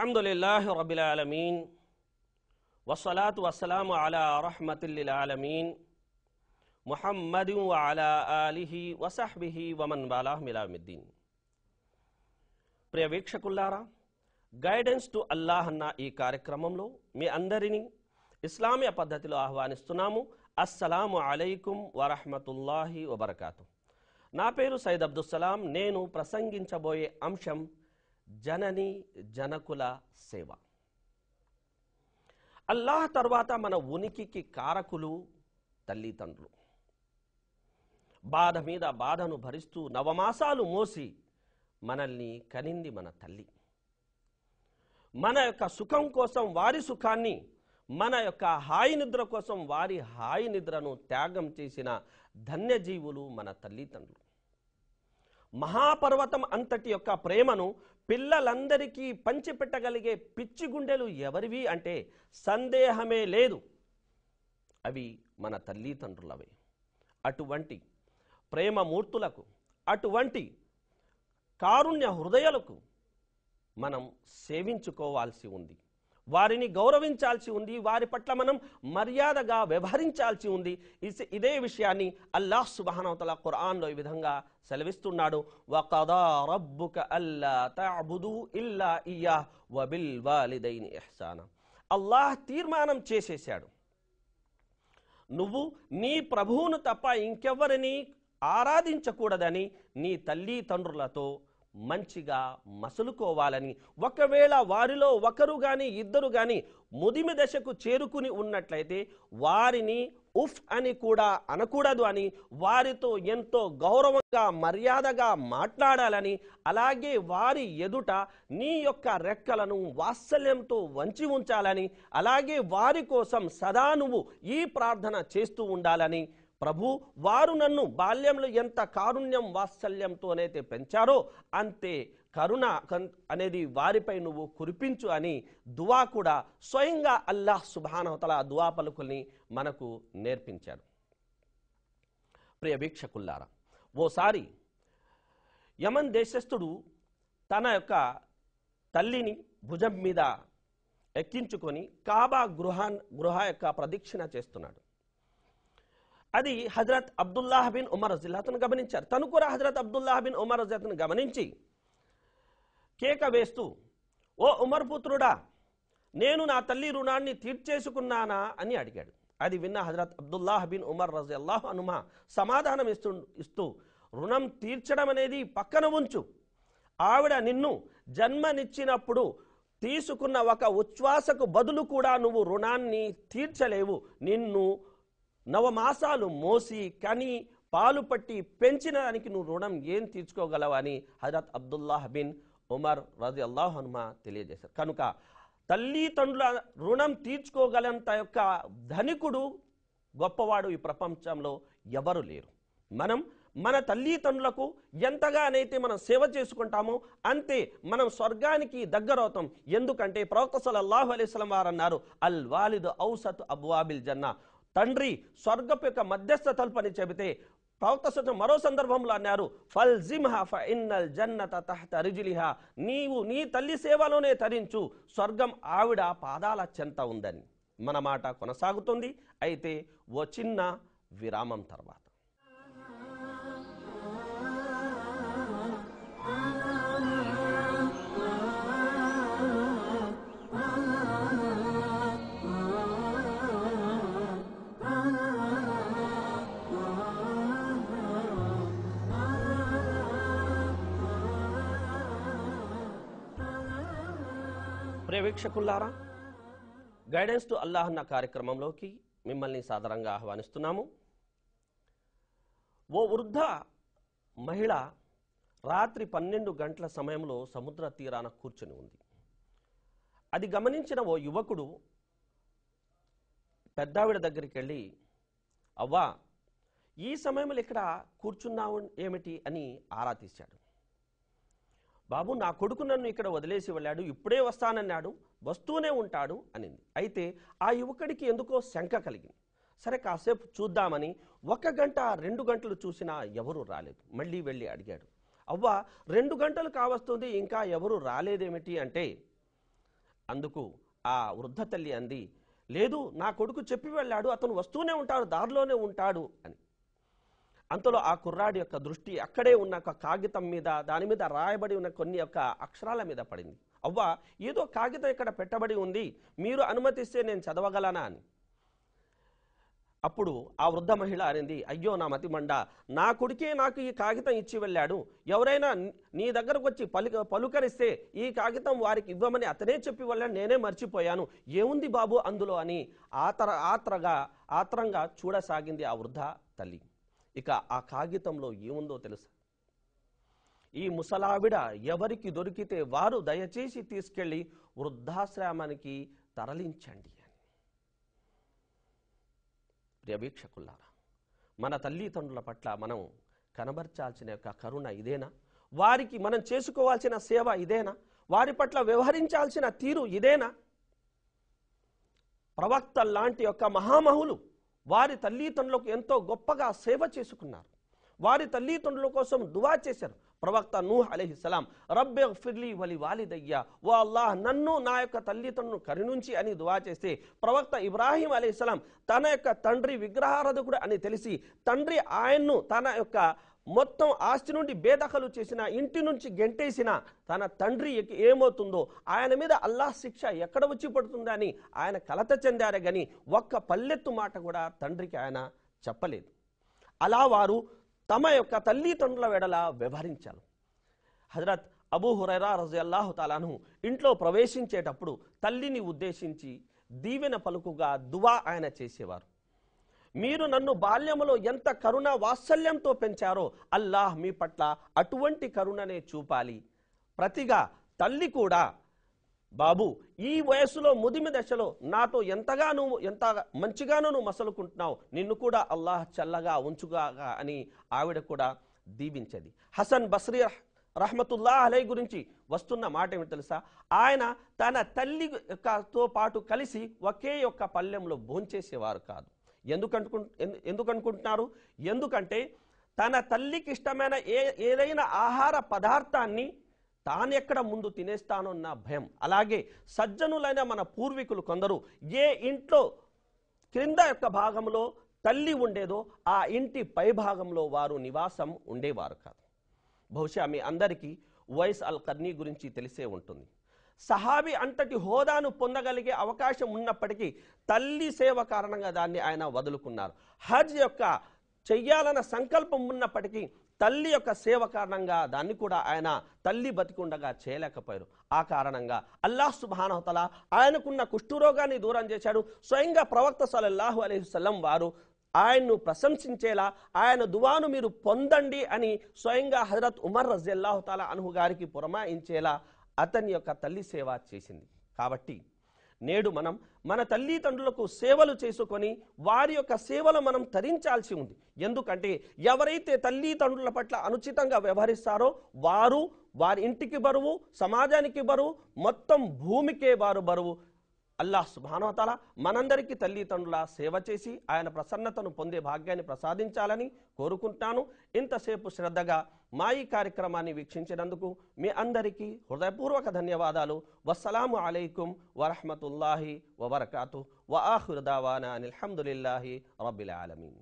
అల్హమ్దులిల్లాహి రబ్బిల్ ఆలమీన్ వస్సలాతు వస్సలాము అలా రహ్మతిల్ లిల్ ఆలమీన్ ముహమ్మదిన్ వ అలా ఆలిహి వసహ్బిహి వమన్ వాలాహు ఇలా యౌమిద్దీన్. ప్రియ వీక్షకులారా, గైడెన్స్ టు అల్లాహ్ అన్న ఈ కార్యక్రమంలో మీ అందరినీ ఇస్లామీయ పద్ధతిలో ఆహ్వానిస్తున్నాము. అస్సలాము అలైకుం వరహ్మతుల్లాహి వబరకాతుహ్. నా పేరు సయ్యద్ అబ్దుల్ సలాం. నేను ప్రసంగించబోయే అంశం జనని జనకుల సేవ. అల్లాహ్ తర్వాత మన ఉనికికి కారకులు తల్లిదండ్రులు. బాధ మీద బాధను భరిస్తూ నవమాసాలు మోసి మనల్ని కనింది మన తల్లి. మన యొక్క సుఖం కోసం వారి సుఖాన్ని, మన యొక్క హాయి నిద్ర కోసం వారి హాయి నిద్రను త్యాగం చేసిన ధన్యజీవులు మన తల్లిదండ్రులు. మహాపర్వతం అంతటి యొక్క ప్రేమను పిల్లలందరికీ పంచిపెట్టగలిగే పిచ్చి గుండెలు ఎవరివి అంటే సందేహమే లేదు, అవి మన తల్లిదండ్రులవే. అటువంటి ప్రేమమూర్తులకు, అటువంటి కారుణ్య హృదయాలకు మనం సేవించుకోవాల్సి ఉంది, వారిని గౌరవించాల్సి ఉంది, వారి పట్ల మనం మర్యాదగా వ్యవహరించాల్సి ఉంది. ఇదే విషయాన్ని అల్లాహ్ సుబ్హానహు వ తఆలా ఖురాన్లో ఈ విధంగా సెలవిస్తున్నాడు. వఖదా రబ్బుక అల్లా తఅబుదు ఇల్లా ఇయ్యాహ్ వబిల్ వాలిదైని ఇహ్సానా. అల్లాహ్ తీర్మానం చేసేశాడు, నువ్వు నీ ప్రభువును తప్ప ఇంకెవరిని ఆరాధించకూడదని, నీ తల్లి తండ్రులతో మంచిగా మసులుకోవాలని. ఒకవేళ వారిలో ఒకరు గాని ఇద్దరు గాని ముదిమి దశకు చేరుకుని ఉన్నట్లయితే వారిని ఉఫ్ అని కూడా అనకూడదు అని, వారితో ఎంతో గౌరవంగా మర్యాదగా మాట్లాడాలని, అలాగే వారి ఎదుట నీ యొక్క రెక్కలను వాత్సల్యంతో వంచి ఉంచాలని, అలాగే వారి కోసం సదా నువ్వు ఈ ప్రార్థన చేస్తూ ఉండాలని. ప్రభు, వారు నన్ను బాల్యంలో ఎంత కారుణ్యం వాత్సల్యంతోనైతే పెంచారో అంతే కరుణ అనేది వారిపై నువ్వు కురిపించు అని దువా కూడా స్వయంగా అల్లాహ్ సుబ్హానహు వ తఆలా దువా పలుకుల్ని మనకు నేర్పించాడు. ప్రియ వీక్షకుల్లారా, ఓసారి యమన్ దేశస్థుడు తన యొక్క తల్లిని భుజం మీద ఎక్కించుకొని కాబా గృహ యొక్క ప్రదక్షిణ చేస్తున్నాడు. అది హజరత్ అబ్దుల్లాహ్ బిన్ ఉమర్ రజియల్లాహు గమనించారు. తను కూడా హజరత్ అబ్దుల్లాహ్ బిన్ ఉమర్ రజియల్లాహు గమనించి కేక వేస్తూ, ఓ ఉమర్ పుత్రుడా, నేను నా తల్లి రుణాన్ని తీర్చేసుకున్నానా అని అడిగాడు. అది విన్న హజరత్ అబ్దుల్లాహ్ బిన్ ఉమర్ రజియల్లాహు అన్హుమా సమాధానం ఇస్తూ రుణం తీర్చడం అనేది పక్కన ఉంచు, ఆవిడ నిన్ను జన్మనిచ్చినప్పుడు తీసుకున్న ఒక ఉచ్ఛ్వాసకు బదులు కూడా నువ్వు రుణాన్ని తీర్చలేవు. నిన్ను నవమాసాలు మోసి కని పాలు పట్టి పెంచిన దానికి నువ్వు రుణం ఏం తీర్చుకోగలవని హజరత్ అబ్దుల్లాహ్ బిన్ ఉమర్ రజియల్లాహు అన్హుమా తెలియజేశారు. కనుక తల్లిదండ్రుల రుణం తీర్చుకోగలంత యొక్క ధనికుడు, గొప్పవాడు ఈ ప్రపంచంలో ఎవరు లేరు. మనం మన తల్లిదండ్రులకు ఎంతగానైతే మనం సేవ చేసుకుంటామో అంతే మనం స్వర్గానికి దగ్గరవుతాం. ఎందుకంటే ప్రవక్త సల్లల్లాహు అలైహి వసల్లం వారు అన్నారు, అల్ వాలిదు ఔసతు అబ్వాబిల్ జన్నా, తండ్రి స్వర్గపు యొక్క మధ్యస్థ తలుపని చెబితే ప్రవక్త మరో సందర్భంలో అన్నారు, ఫల్జిమ్హా ఫఇన్నల్ జన్నత తహ్త రిజ్లిహా, నీవు నీ తల్లి సేవలోనే తరించు, స్వర్గం ఆవిడ పాదాల చెంత ఉందని. మన మాట కొనసాగుతుంది. అయితే ఓ చిన్న విరామం తర్వాత వీక్షకుల్లారా, గైడెన్స్ టు అల్లాహ్ అన్న కార్యక్రమంలోకి మిమ్మల్ని సాదరంగా ఆహ్వానిస్తున్నాము. ఓ వృద్ధ మహిళ రాత్రి 12 గంటల సమయంలో సముద్ర తీరాన కూర్చొని ఉంది. అది గమనించిన ఓ యువకుడు పెద్దావిడ దగ్గరికి వెళ్ళి, అవ్వా, ఈ సమయంలో ఇక్కడ కూర్చున్నావు ఏమిటి అని ఆరా తీశాడు. బాబు, నా కొడుకు నన్ను ఇక్కడ వదిలేసి వెళ్ళాడు, ఇప్పుడే వస్తానన్నాడు, వస్తూనే ఉంటాడు అనింది. అయితే ఆ యువకుడికి ఎందుకో శంక కలిగింది. సరే కాసేపు చూద్దామని 1 గంట 2 గంటలు చూసినా ఎవరూ రాలేదు. మళ్ళీ వెళ్ళి అడిగాడు, అవ్వ 2 గంటలు కావస్తుంది ఇంకా ఎవరు రాలేదేమిటి అంటే, అందుకు ఆ వృద్ధ తల్లి అంది, లేదు, నా కొడుకు చెప్పి వెళ్ళాడు, అతను వస్తూనే ఉంటాడు, దారిలోనే ఉంటాడు అని. అంతలో ఆ కుర్రాడి యొక్క దృష్టి అక్కడే ఉన్న ఒక కాగితం మీద, దాని మీద రాయబడి ఉన్న కొన్ని యొక్క అక్షరాల మీద పడింది. అవ్వ, ఏదో కాగితం ఇక్కడ పెట్టబడి ఉంది, మీరు అనుమతిస్తే నేను చదవగలనా అని. అప్పుడు ఆ వృద్ధ మహిళ అనింది, అయ్యో నా మతిమండ, నా కొడుకే నాకు ఈ కాగితం ఇచ్చి వెళ్ళాడు, ఎవరైనా నీ దగ్గరకు వచ్చి పలుకరిస్తే ఈ కాగితం వారికి ఇవ్వమని అతనే చెప్పి వెళ్ళాడు, నేనే మర్చిపోయాను, ఏముంది బాబు అందులో అని ఆత్రంగా చూడసాగింది ఆ వృద్ధ తల్లి. ఇక ఆ కాగితంలో ఏముందో తెలుసా? ఈ ముసలావిడ ఎవరికి దొరికితే వారు దయచేసి తీసుకెళ్లి వృద్ధాశ్రమానికి తరలించండి అని. ప్రియవీక్షకులారా, మన తల్లిదండ్రుల పట్ల మనం కనబర్చాల్సిన యొక్క కరుణ ఇదేనా? వారికి మనం చేసుకోవాల్సిన సేవ ఇదేనా? వారి పట్ల వ్యవహరించాల్సిన తీరు ఇదేనా? ప్రవక్త లాంటి యొక్క మహామహులు వారి తల్లిదండ్రులకు ఎంతో గొప్పగా సేవ చేసుకున్నారు. వారి తల్లిదండ్రుల కోసం దువా చేశారు. ప్రవక్త నూహ్ అలైహిస్సలాం, రబ్బిగ్ఫిర్లీ వలి వాలిదయ్యా, ఓ అల్లాహ్ నన్ను నా యొక్క తల్లిదండ్రులను కరుణించి అని దువా చేస్తే, ప్రవక్త ఇబ్రాహీం అలైహిస్సలాం తన యొక్క తండ్రి విగ్రహారాధకుడు అని తెలిసి తండ్రి ఆయన్ను తన యొక్క మొత్తం ఆస్తి నుండి బేదఖలు చేసిన, ఇంటి నుంచి గెంటేసిన తన తండ్రి ఏమవుతుందో, ఆయన మీద అల్లాహ్ శిక్ష ఎక్కడ వచ్చి పడుతుందని ఆయన కలత చెందారే గాని ఒక్క పల్లెత్తు మాట కూడా తండ్రికి ఆయన చెప్పలేదు. అలా వారు తమ యొక్క తల్లిదండ్రుల వెడల వ్యవహరించారు. హజరత్ అబూ హురైరా రజియల్లాహు తాలా అన్హు ఇంట్లో ప్రవేశించేటప్పుడు తల్లిని ఉద్దేశించి దీవెన పలుకుగా దువా ఆయన చేసేవారు. మీరు నన్ను బాల్యములో ఎంత కరుణ వాత్సల్యంతో పెంచారో అల్లాహ్ మీ పట్ల అటువంటి కరుణనే చూపాలి. ప్రతిగా తల్లి కూడా, బాబు ఈ వయసులో ముదిమి దశలో నాతో ఎంత మంచిగానూ నువ్వు మసలుకుంటున్నావు, నిన్ను కూడా అల్లాహ్ చల్లగా ఉంచుగా అని ఆవిడ కూడా దీవించేది. హసన్ బస్రీ రహ్మతుల్లాహ్ అలై గురించి వస్తున్న మాట ఏమిటి తెలుసా? ఆయన తన తల్లితో పాటు కలిసి ఒకే యొక్క పల్లెంలో భోంచేసేవారు కాదు. ఎందుకనుకుంటున్నారు? ఎందుకంటే తన తల్లికి ఇష్టమైన ఏదైనా ఆహార పదార్థాన్ని తానెక్కడ ముందు తినేస్తానన్న భయం. అలాగే సజ్జనులైన మన పూర్వీకులు కొందరు ఏ ఇంట్లో క్రింద యొక్క భాగంలో తల్లి ఉండేదో ఆ ఇంటి పై భాగంలో వారు నివాసం ఉండేవారు కాదు. బహుశా మీ అందరికీ ఉవైస్ అల్ కర్నీ గురించి తెలిసే ఉంటుంది. సహాబీ అంతటి హోదాను పొందగలిగే అవకాశం ఉన్నప్పటికీ తల్లి సేవ కారణంగా దాన్ని ఆయన వదులుకున్నారు. హజ్ యొక్క చెయ్యాలన్న సంకల్పం ఉన్నప్పటికీ తల్లి యొక్క సేవ కారణంగా దాన్ని కూడా ఆయన తల్లి బతికుండగా చేయలేకపోయారు. ఆ కారణంగా అల్లాహ్ సుబ్హానహు వ తఆలా ఆయనకున్న కుష్ఠరోగాన్ని దూరం చేశాడు. స్వయంగా ప్రవక్త సల్లల్లాహు అలైహి వసల్లం వారు ఆయన్ను ప్రశంసించేలా ఆయన దువాను మీరు పొందండి అని స్వయంగా హజరత్ ఉమర్ రజియల్లాహు తాలా అన్హు గారికి పురమాయించేలా అతని యొక్క తల్లి సేవ చేసింది. కాబట్టి నేడు మనం మన తల్లిదండ్రులకు సేవలు చేసుకొని వారి యొక్క సేవలు మనం తరించాల్సి ఉంది. ఎందుకంటే ఎవరైతే తల్లిదండ్రుల పట్ల అనుచితంగా వ్యవహరిస్తారో వారి ఇంటికి బరువు, సమాజానికి బరువు, మొత్తం భూమికే వారు బరువు. అల్లాహ్ సుబ్హానహు వ తఆలా మనందరికీ తల్లిదండ్రుల సేవ చేసి ఆయన ప్రసన్నతను పొందే భాగ్యాన్ని ప్రసాదించాలని కోరుకుంటాను. ఇంతసేపు శ్రద్ధగా మా ఈ కార్యక్రమాన్ని వీక్షించినందుకు మీ అందరికీ హృదయపూర్వక ధన్యవాదాలు. వస్సలాము అలైకుం వరహ్మతుల్లాహి వబరకాతుహు. వ ఆఖిరు దావానా అనిల్ హమ్దులిల్లాహి రబ్బిల్ ఆలమీన్.